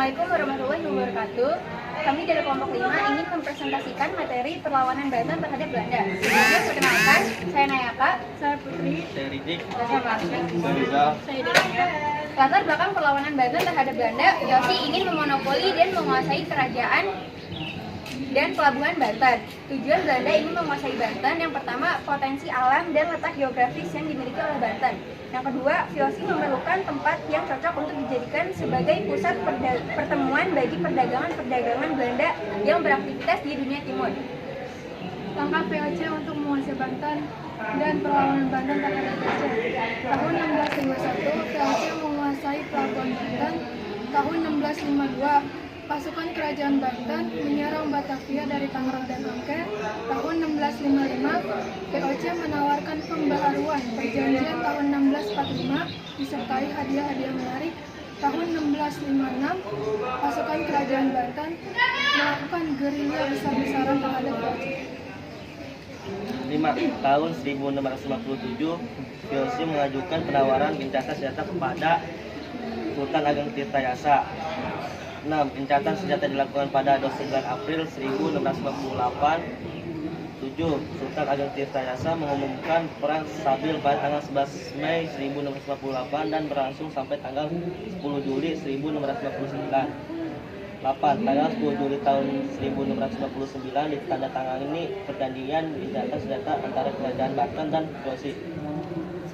Assalamualaikum warahmatullahi wabarakatuh. Kami dari kelompok 5 ingin mempresentasikan materi perlawanan Banten terhadap Belanda. Sebelumnya perkenalkan, saya Nayaka, saya Putri, Saya Ridik, saya Marsha, saya Rizal. saya Denia. Latar belakang perlawanan Banten terhadap Belanda, Joshi ingin memonopoli dan menguasai kerajaan dan pelabuhan Banten. Tujuan Belanda ingin menguasai Banten yang pertama potensi alam dan letak geografis yang dimiliki oleh Banten. Yang kedua, VOC memerlukan tempat yang cocok untuk dijadikan sebagai pusat pertemuan bagi perdagangan Belanda yang beraktivitas di dunia timur. Langkah VOC untuk menguasai Banten dan perlawanan Banten terhadap Belanda. Tahun 1651, VOC menguasai pelabuhan Banten. Tahun 1652, pasukan kerajaan Banten menyerang Batavia dari Tangerang dan Angke. Tahun 1655, VOC menawarkan pembaharuan perjanjian tahun 1645 disertai hadiah-hadiah menarik. Tahun 1656, pasukan kerajaan Banten melakukan gerilya besar-besaran terhadap VOC. 5. Tahun 1657, VOC mengajukan penawaran gencatan senjata kepada Sultan Ageng Tirtayasa. 6. Gencatan senjata dilakukan pada 29 April 1658. 7. Sultan Ageng Tirtayasa mengumumkan perang stabil pada tanggal 11 Mei 1658 dan berlangsung sampai tanggal 10 Juli 1659. 8. Tanggal 10 Juli tahun 1659 ditandatangani perjanjian gencatan senjata antara Kerajaan Banten dan VOC.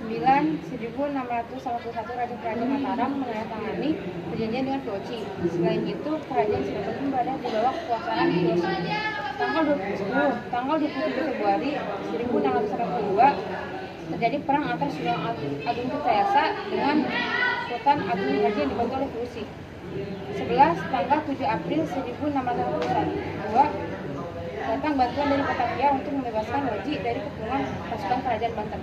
1651 Raja Kerajaan Mataram menandatangani perjanjian dengan VOC. Selain itu, Kerajaan Cirebon berada di bawah kekuasaan VOC. Tanggal 27 Februari 1642 terjadi perang antara Sultan Ageng Tirtayasa dengan Sultan Agung Haji yang dibantu oleh VOC. 11. Tanggal 7 April 1642 datang bantuan dari Batavia untuk membebaskan Haji dari kepungan pasukan Kerajaan Banten.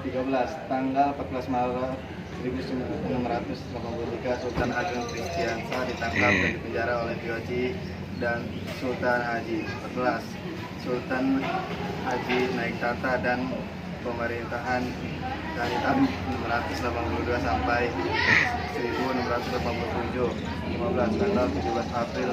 13. Tanggal 14 Maret 1683, Sultan Ageng Tirtayasa ditangkap dan dipenjara oleh VOC dan Sultan Haji. 14. Sultan Haji naik tahta dan pemerintahan dari tahun 1682 sampai 1687. 15. Tanggal 17 April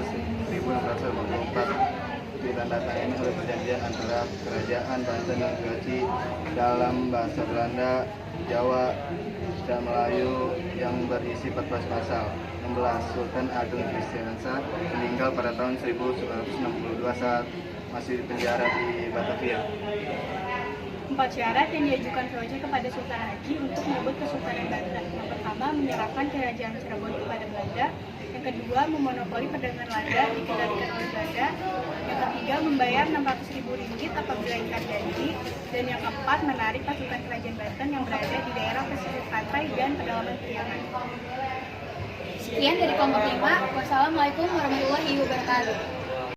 1684 ditandatangani oleh perjanjian antara Kerajaan Banten dan VOC dalam bahasa Belanda, Jawa, dan Melayu yang berisi 14 pasal. 16. Sultan Ageng Tirtayasa meninggal pada tahun 1962 saat masih dipenjara di Batavia. 4 syarat yang diajukan VOC kepada Sultan Haji untuk merebut Kesultanan Banten. Yang pertama, menyerahkan kerajaan Cirebon kepada Belanda. Yang kedua, memonopoli perdagangan lada dikendalikan oleh Belanda. Yang ketiga, membayar Rp600.000 apabila ingkar janji. Dan yang keempat, menarik pasukan kerajaan Banten yang berada di daerah pesisir pantai dan pedalaman Priangan. Sekian dari kelompok 5. Wassalamualaikum warahmatullahi wabarakatuh.